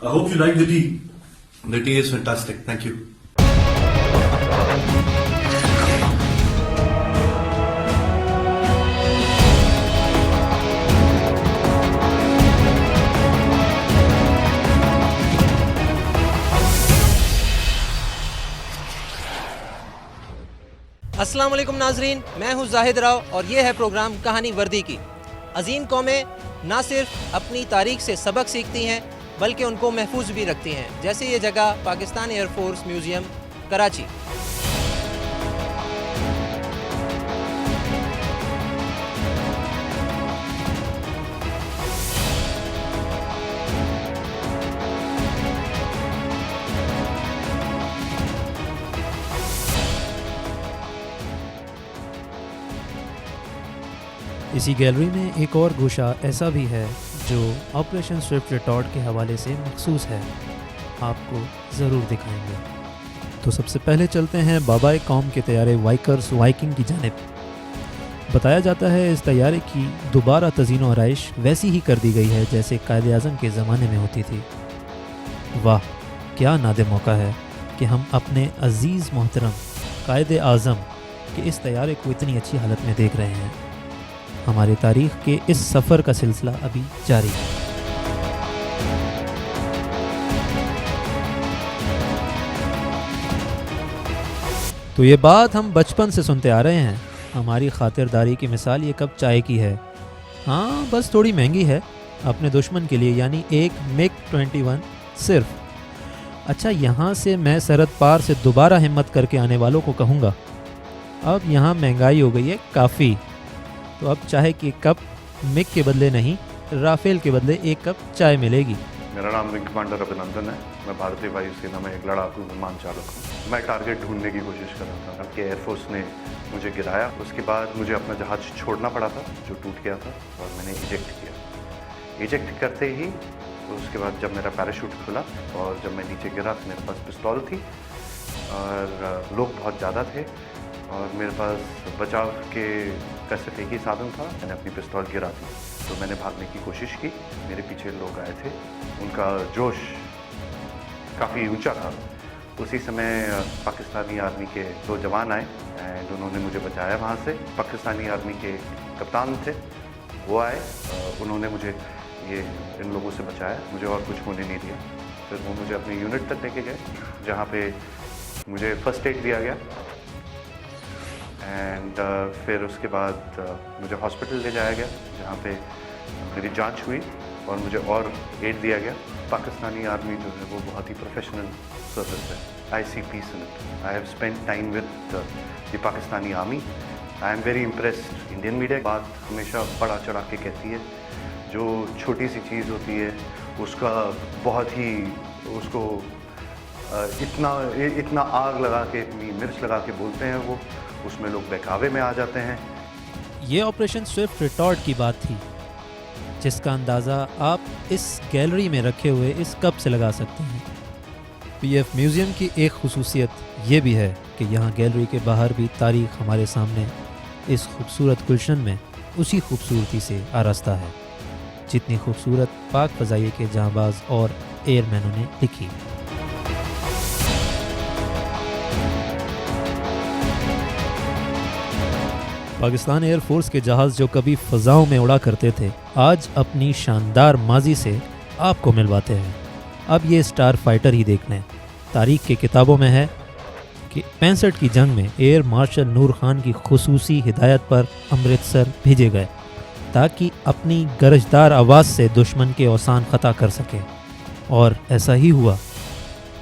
I hope you like the tea. The tea is fantastic. Thank you. السلام علیکم ناظرین، میں ہوں زاہد راؤ اور یہ ہے پروگرام کہانی وردی کی۔ عظیم قومیں نہ صرف اپنی تاریخ سے سبق سیکھتی ہیں بلکہ ان کو محفوظ بھی رکھتی ہیں، جیسے یہ جگہ Pakistan air force museum Karachi. اسی گیلری میں ایک اور گوشہ ایسا بھی ہے جو آپریشن سوئفٹ ریٹارڈ کے حوالے سے مخصوص ہے، آپ کو ضرور دکھائیں گے۔ تو سب سے پہلے چلتے ہیں بابائے قوم کے طیارے وائکرز وائکنگ کی جانب۔ بتایا جاتا ہے اس طیارے کی دوبارہ تزئین و آرائش ویسی ہی کر دی گئی ہے جیسے قائد اعظم کے زمانے میں ہوتی تھی۔ واہ، کیا نادر موقع ہے کہ ہم اپنے عزیز محترم قائد اعظم کے اس طیارے کو اتنی اچھی حالت میں دیکھ رہے ہیں۔ ہماری تاریخ کے اس سفر کا سلسلہ ابھی جاری ہے۔ تو یہ بات ہم بچپن سے سنتے آ رہے ہیں، ہماری خاطرداری کی مثال یہ کپ چائے کی ہے۔ ہاں، بس تھوڑی مہنگی ہے اپنے دشمن کے لیے، یعنی ایک مگ 21 صرف۔ اچھا، یہاں سے میں سرحد پار سے دوبارہ ہمت کر کے آنے والوں کو کہوں گا، اب یہاں مہنگائی ہو گئی ہے کافی، تو اب چاہے کہ کپ مگ کے بدلے نہیں، رافیل کے بدلے ایک کپ چائے ملے گی۔ میرا نام ونگ کمانڈر ابھینندن ہے، میں بھارتی وایو سینا میں ایک لڑاکو ومان چالک ہوں۔ میں ٹارگیٹ ڈھونڈنے کی کوشش کر رہا تھا کہ ایئر فورس نے مجھے گرایا، اس کے بعد مجھے اپنا جہاز چھوڑنا پڑا تھا جو ٹوٹ گیا تھا، اور میں نے ایجیکٹ کیا۔ ایجیکٹ کرتے ہی اس کے بعد جب میرا پیراشوٹ کھلا اور جب میں نیچے گرا تو میرے پاس پستول تھی اور لوگ بہت زیادہ تھے اور میرے پاس بچاؤ کے کا صرف ایک ہی سادھن تھا، میں نے اپنی پستول گرا دی۔ تو میں نے بھاگنے کی کوشش کی، میرے پیچھے لوگ آئے تھے، ان کا جوش کافی اونچا تھا۔ اسی سمے پاکستانی آرمی کے 2 جوان آئے اینڈ انہوں نے مجھے بچایا وہاں سے۔ پاکستانی آرمی کے کپتان تھے، وہ آئے، انہوں نے مجھے ان لوگوں سے بچایا، مجھے اور کچھ ہونے نہیں دیا۔ پھر وہ مجھے اپنی یونٹ تک لے کے گئے جہاں پہ مجھے فرسٹ ایڈ دیا گیا، اینڈ پھر اس کے بعد مجھے ہاسپٹل لے جایا گیا جہاں پہ میری جانچ ہوئی اور مجھے اور ایڈ دیا گیا۔ پاکستانی آرمی جو ہے وہ بہت ہی پروفیشنل سروس ہے۔ I see percent, I have spend time with the Pakistani army, I am very impressed. Indian media بات ہمیشہ بڑا چڑھا کے کہتی ہے، جو چھوٹی سی چیز ہوتی ہے اس کا بہت ہی اس کو اتنا آگ لگا کے، اتنی مرچ لگا کے بولتے ہیں، وہ اس میں لوگ بہکاوے میں آ جاتے ہیں۔ یہ آپریشن سوئفٹ ریٹارڈ کی بات تھی جس کا اندازہ آپ اس گیلری میں رکھے ہوئے اس کپ سے لگا سکتے ہیں۔ پی ایف میوزیم کی ایک خصوصیت یہ بھی ہے کہ یہاں گیلری کے باہر بھی تاریخ ہمارے سامنے اس خوبصورت گلشن میں اسی خوبصورتی سے آراستہ ہے جتنی خوبصورت پاک فضائیہ کے جانباز اور ایئر مینوں نے لکھی۔ پاکستان ایئر فورس کے جہاز جو کبھی فضاؤں میں اڑا کرتے تھے، آج اپنی شاندار ماضی سے آپ کو ملواتے ہیں۔ اب یہ اسٹار فائٹر ہی دیکھ لیں۔ تاریخ کے کتابوں میں ہے کہ 65 کی جنگ میں ایئر مارشل نور خان کی خصوصی ہدایت پر امرتسر بھیجے گئے تاکہ اپنی گرجدار آواز سے دشمن کے اوسان خطا کر سکے، اور ایسا ہی ہوا۔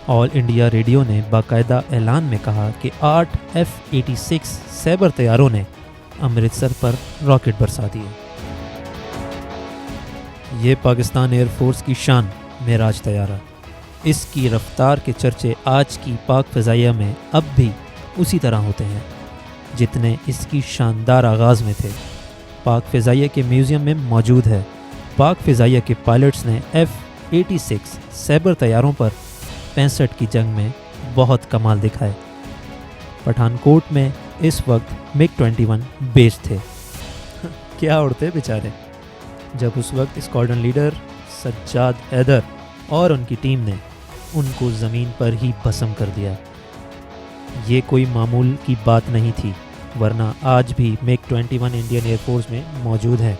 آل انڈیا ریڈیو نے باقاعدہ اعلان میں کہا کہ 8 F-86 سیبر طیاروں نے امرتسر پر راکٹ برسا دیے۔ یہ پاکستان ایئر فورس کی شان معراج طیارہ، اس کی رفتار کے چرچے آج کی پاک فضائیہ میں اب بھی اسی طرح ہوتے ہیں جتنے اس کی شاندار آغاز میں تھے۔ پاک فضائیہ کے میوزیم میں موجود ہے۔ پاک فضائیہ کے پائلٹس نے F-86 سیبر طیاروں پر 65 کی جنگ میں بہت کمال دکھائے۔ پٹھان کوٹ میں اس وقت مگ 21 بیچ تھے۔ کیا اڑتے بیچارے۔ جب اس وقت اسکواڈرن لیڈر سجاد حیدر اور ان کی ٹیم نے ان کو زمین پر ہی بھسم کر دیا۔ یہ کوئی معمول کی بات نہیں تھی، ورنہ آج بھی میک 21 انڈین ایئر فورس میں موجود ہے۔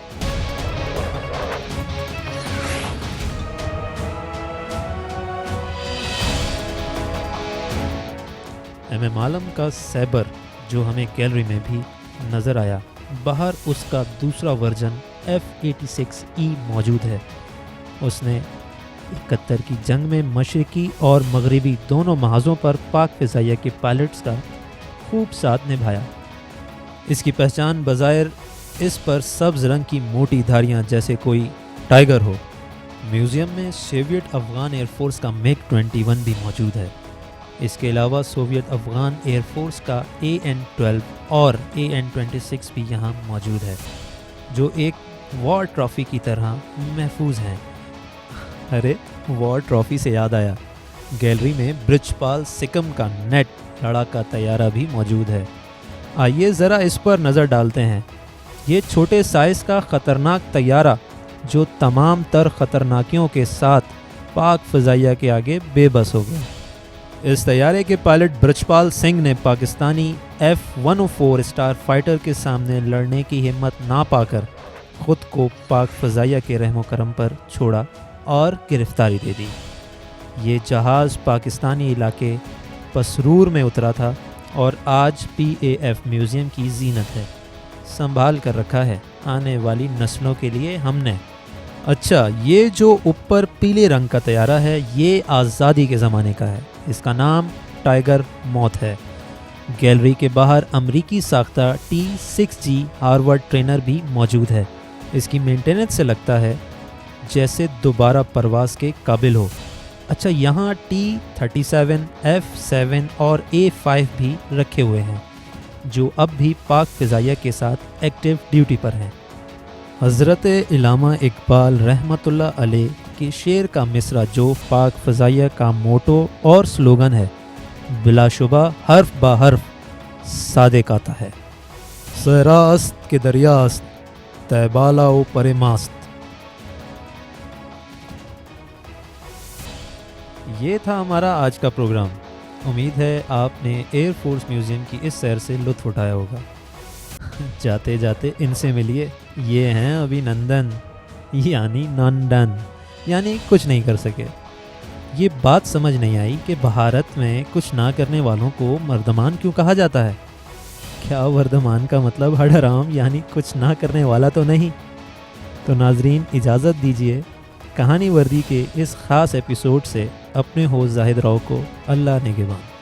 ایم عالم کا سیبر جو ہمیں گیلری میں بھی نظر آیا، باہر اس کا دوسرا ورژن F-86E موجود ہے۔ اس نے 71 کی جنگ میں مشرقی اور مغربی دونوں محاذوں پر پاک فضائیہ کے پائلٹس کا خوب ساتھ نبھایا۔ اس کی پہچان بظاہر اس پر سبز رنگ کی موٹی دھاریاں جیسے کوئی ٹائیگر ہو۔ میوزیم میں سوویت افغان ایئر فورس کا میک 21 بھی موجود ہے۔ اس کے علاوہ سوویت افغان ایئر فورس کا AN-12 اور AN-26 بھی یہاں موجود ہے، جو ایک وار ٹرافی کی طرح محفوظ ہیں۔ ارے وار ٹرافی سے یاد آیا، گیلری میں برجپال سکم کا نیٹ لڑاکا طیارہ بھی موجود ہے۔ آئیے ذرا اس پر نظر ڈالتے ہیں۔ یہ چھوٹے سائز کا خطرناک طیارہ جو تمام تر خطرناکیوں کے ساتھ پاک فضائیہ کے آگے بے بس ہو گیا۔ اس طیارے کے پائلٹ برجپال سنگھ نے پاکستانی F-104 اسٹار فائٹر کے سامنے لڑنے کی ہمت نہ پا کر خود کو پاک فضائیہ کے رحم و کرم پر چھوڑا اور گرفتاری دے دی۔ یہ جہاز پاکستانی علاقے پسرور میں اترا تھا اور آج PAF میوزیم کی زینت ہے، سنبھال کر رکھا ہے آنے والی نسلوں کے لیے ہم نے۔ اچھا، یہ جو اوپر پیلے رنگ کا طیارہ ہے یہ آزادی کے زمانے کا ہے، اس کا نام ٹائیگر موتھ ہے۔ گیلری کے باہر امریکی ساختہ T-6G ہارورڈ ٹرینر بھی موجود ہے۔ اس کی مینٹیننس سے لگتا ہے جیسے دوبارہ پرواز کے قابل ہو۔ اچھا، یہاں T-37 F-7 اور A-5 بھی رکھے ہوئے ہیں جو اب بھی پاک فضائیہ کے ساتھ ایکٹیو ڈیوٹی پر ہیں۔ حضرت علامہ اقبال رحمۃ اللہ علیہ کے شعر کا مصرع جو پاک فضائیہ کا موٹو اور سلوگن ہے، بلا شبہ حرف با حرف صادق آتا ہے۔ سراست کے دریاست تے بالا و پر ماست۔ یہ تھا ہمارا آج کا پروگرام۔ امید ہے آپ نے ایئر فورس میوزیم کی اس سیر سے لطف اٹھایا ہوگا۔ جاتے جاتے ان سے ملیے، یہ ہیں ابھی نندن، یعنی نندن، یعنی کچھ نہیں کر سکے۔ یہ بات سمجھ نہیں آئی کہ بھارت میں کچھ نہ کرنے والوں کو مردمان کیوں کہا جاتا ہے؟ کیا وردمان کا مطلب ہڈرام یعنی کچھ نہ کرنے والا تو نہیں؟ تو ناظرین اجازت دیجیے، کہانی وردی کے اس خاص ایپیسوڈ سے اپنے ہوسٹ زاہد راؤ کو اللہ نگہبان۔